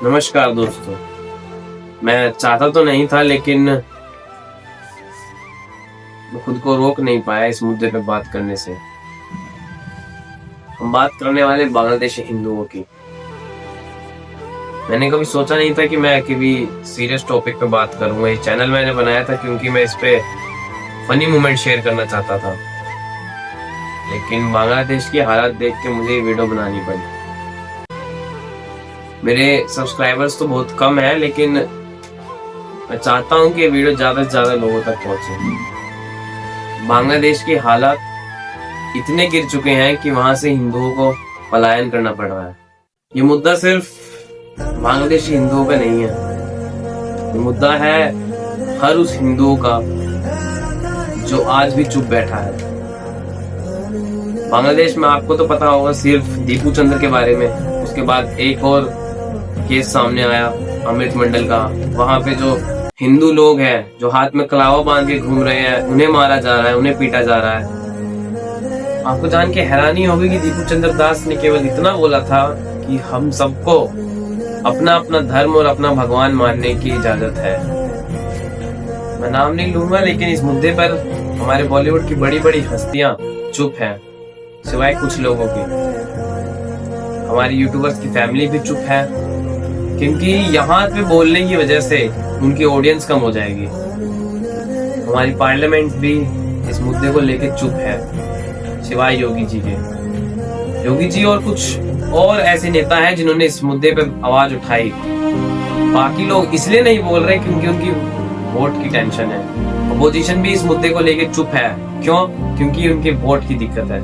नमस्कार दोस्तों। मैं चाहता तो नहीं था, लेकिन मैं खुद को रोक नहीं पाया इस मुद्दे पे बात करने से। हम बात करने वाले बांग्लादेशी हिंदुओं की। मैंने कभी सोचा नहीं था कि मैं कभी सीरियस टॉपिक पे बात करूंगा। ये चैनल मैंने बनाया था क्योंकि मैं इस पे फनी मोमेंट शेयर करना चाहता था, लेकिन बांग्लादेश की हालत देख के मुझे ये वीडियो बनानी पड़ी। मेरे सब्सक्राइबर्स तो बहुत कम है, लेकिन मैं चाहता हूँ कि ये वीडियो ज्यादा से ज्यादा लोगों तक पहुंचे। बांग्लादेश की हालात इतने गिर चुके हैं कि वहां से हिंदुओं को पलायन करना पड़ रहा है। ये मुद्दा सिर्फ बांग्लादेशी हिंदुओं का नहीं है, ये मुद्दा है हर उस हिंदुओं का जो आज भी चुप बैठा है। बांग्लादेश में आपको तो पता होगा सिर्फ दीपू चंद्र के बारे में, उसके बाद एक और केस सामने आया अमृत मंडल का। वहां पे जो हिंदू लोग हैं जो हाथ में कलावा बांध के घूम रहे हैं, उन्हें मारा जा रहा है, उन्हें पीटा जा रहा है। आपको जान के हैरानी होगी कि दीपू चंद्र दास ने केवल इतना बोला था कि हम सबको अपना अपना धर्म और अपना भगवान मानने की इजाजत है। मैं नाम नहीं लूंगा, लेकिन इस मुद्दे पर हमारे बॉलीवुड की बड़ी बड़ी हस्तियां चुप हैं, सिवाय कुछ लोगों की। हमारी यूट्यूबर्स की फैमिली भी चुप है, क्योंकि यहाँ पे बोलने की वजह से उनकी ऑडियंस कम हो जाएगी। हमारी पार्लियामेंट भी इस मुद्दे को लेकर चुप है, सिवाय योगी जी के। योगी जी और कुछ और ऐसे नेता हैं जिन्होंने इस मुद्दे पर आवाज उठाई। बाकी लोग इसलिए नहीं बोल रहे क्योंकि उनकी वोट की टेंशन है। अपोजिशन भी इस मुद्दे को लेकर चुप है। क्यों? क्योंकि उनके वोट की दिक्कत है।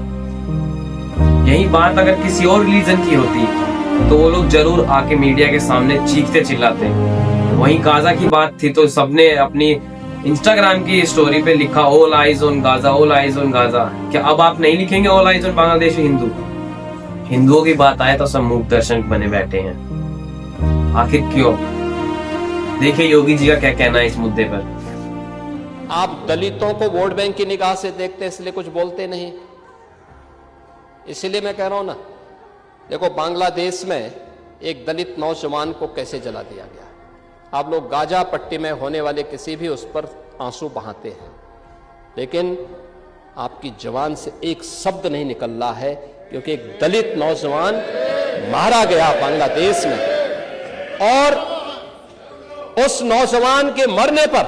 यही बात अगर किसी और रिलीजन की होती तो वो लोग जरूर आके मीडिया के सामने चीखते चिल्लाते। वहीं गाजा की बात थी तो सबने अपनी इंस्टाग्राम की स्टोरी पे लिखा all eyes on Gaza, all eyes on Gaza. क्या अब आप नहीं लिखेंगे all eyes on Bangladeshi Hindu? हिंदुओं की बात आए तो सब मूक दर्शक बने बैठे हैं। आखिर क्यों? देखिए योगी जी का क्या कहना है इस मुद्दे पर। आप दलितों को वोट बैंक की निगाह से देखते हैं, इसलिए कुछ बोलते नहीं। इसीलिए मैं कह रहा हूं ना, देखो बांग्लादेश में एक दलित नौजवान को कैसे जला दिया गया। आप लोग गाजा पट्टी में होने वाले किसी भी उस पर आंसू बहाते हैं, लेकिन आपकी जवान से एक शब्द नहीं निकल रहा है, क्योंकि एक दलित नौजवान मारा गया बांग्लादेश में, और उस नौजवान के मरने पर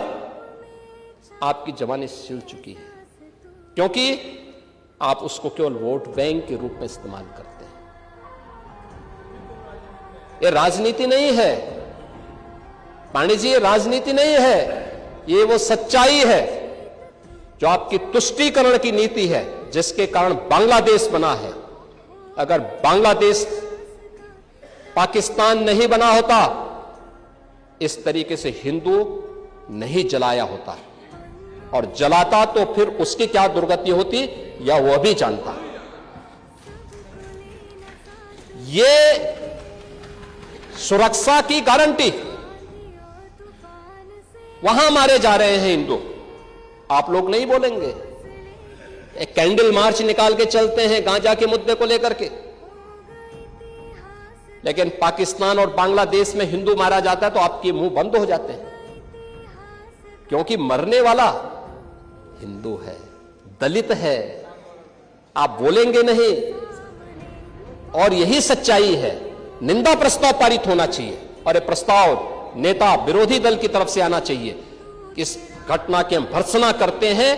आपकी जवानी सिल चुकी है, क्योंकि आप उसको केवल वोट बैंक के रूप में इस्तेमाल करते हैं। ये राजनीति नहीं है पांडे जी, ये राजनीति नहीं है, ये वो सच्चाई है जो आपकी तुष्टीकरण की नीति है, जिसके कारण बांग्लादेश बना है। अगर बांग्लादेश पाकिस्तान नहीं बना होता, इस तरीके से हिंदू नहीं जलाया होता, और जलाता तो फिर उसकी क्या दुर्गति होती या वह भी जानता। ये सुरक्षा की गारंटी, वहां मारे जा रहे हैं हिंदू, आप लोग नहीं बोलेंगे। एक कैंडल मार्च निकाल के चलते हैं गांजा के मुद्दे को लेकर के, लेकिन पाकिस्तान और बांग्लादेश में हिंदू मारा जाता है तो आपके मुंह बंद हो जाते हैं, क्योंकि मरने वाला हिंदू है, दलित है, आप बोलेंगे नहीं। और यही सच्चाई है। निंदा प्रस्ताव पारित होना चाहिए, और यह प्रस्ताव नेता विरोधी दल की तरफ से आना चाहिए। इस घटना की हम भर्त्सना करते हैं,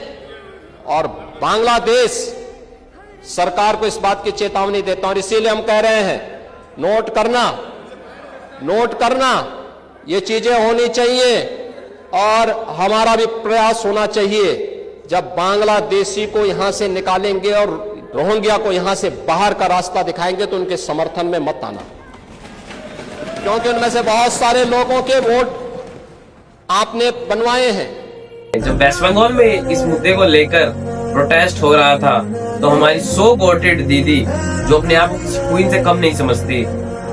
और बांग्लादेश सरकार को इस बात की चेतावनी देता हूं, और इसीलिए हम कह रहे हैं नोट करना, ये चीजें होनी चाहिए, और हमारा भी प्रयास होना चाहिए। जब बांग्लादेशी को यहां से निकालेंगे और रोहिंग्या को यहां से बाहर का रास्ता दिखाएंगे तो उनके समर्थन में मत आना, क्योंकि उनमें से बहुत सारे लोगों के वोट आपने बनवाए हैं। जब वेस्ट बंगाल में इस मुद्दे को लेकर प्रोटेस्ट हो रहा था, तो हमारी सो गोटेड दीदी, जो अपने आप क्वीन से कम नहीं समझती,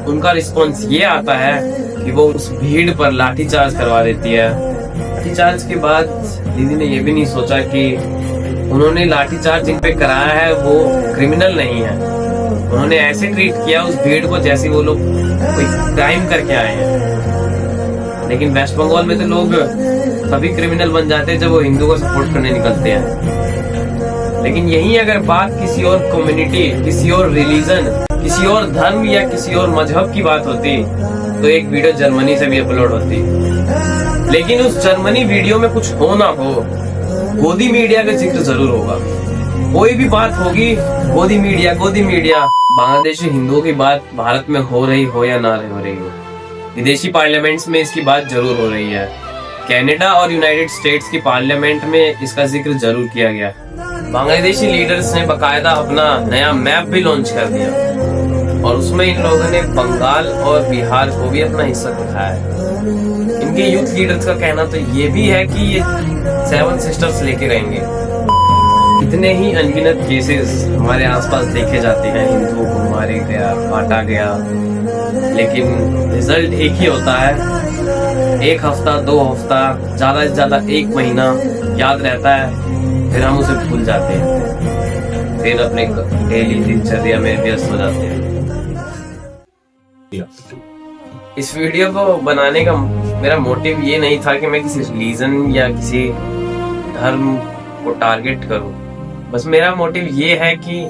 उनका रिस्पॉन्स ये आता है कि वो उस भीड़ पर लाठीचार्ज करवा देती है। लाठीचार्ज के बाद दीदी ने ये भी नहीं सोचा कि उन्होंने लाठीचार्ज जिन पे कराया है वो क्रिमिनल नहीं है, उन्होंने ऐसे ट्रीट किया उस भीड़ को जैसे वो लोग कोई क्राइम करके आए हैं। लेकिन वेस्ट बंगाल में तो लोग तभी क्रिमिनल बन जाते हैं जब वो हिंदू को सपोर्ट करने निकलते हैं। लेकिन यही अगर बात किसी और कम्युनिटी, किसी और रिलीजन, किसी और धर्म या किसी और मजहब की बात होती तो एक वीडियो जर्मनी से भी अपलोड होती। लेकिन उस जर्मनी वीडियो में कुछ हो ना हो, गोदी मीडिया का जिक्र जरूर होगा। कोई भी बात होगी गोदी मीडिया, गोदी मीडिया। बांग्लादेशी हिंदुओं की बात भारत में हो रही हो या ना हो रही हो, विदेशी पार्लियामेंट्स में इसकी बात जरूर हो रही है। कनाडा और यूनाइटेड स्टेट्स की पार्लियामेंट में इसका जिक्र जरूर किया गया। बांग्लादेशी लीडर्स ने बकायदा अपना नया मैप भी लॉन्च कर दिया और उसमें इन लोगों ने बंगाल और बिहार को भी अपना हिस्सा दिखाया है। इनके यूथ लीडर्स का कहना तो ये भी है कि ये 7 सिस्टर्स लेके रहेंगे। इतने ही अनगिनत केसेस हमारे आसपास देखे जाते हैं, हिंदुओं को मारे गया, काटा गया, लेकिन रिजल्ट एक ही होता है। 1 हफ्ता, 2 हफ्ता, ज्यादा से ज्यादा 1 महीना याद रहता है, फिर हम उसे भूल जाते हैं, फिर अपने डेली दिनचर्या में व्यस्त हो जाते हैं। इस वीडियो को बनाने का मेरा मोटिव ये नहीं था कि मैं किसी रिलीजन या किसी धर्म को टारगेट करूं। बस मेरा मोटिव ये है कि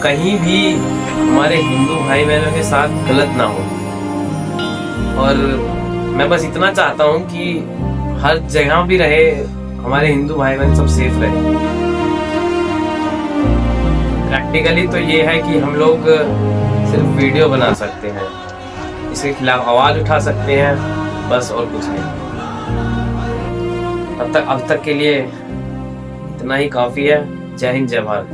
कहीं भी हमारे हिंदू भाई बहनों के साथ गलत ना हो। और मैं बस इतना चाहता हूं कि हर जगह भी रहे हमारे हिंदू भाई बहन सब सेफ रहे। प्रैक्टिकली तो ये है कि हम लोग सिर्फ वीडियो बना सकते हैं, इसके खिलाफ आवाज उठा सकते हैं, बस और कुछ नहीं। अब तक के लिए इतना ही काफी है। जय हिंद, जय भारत।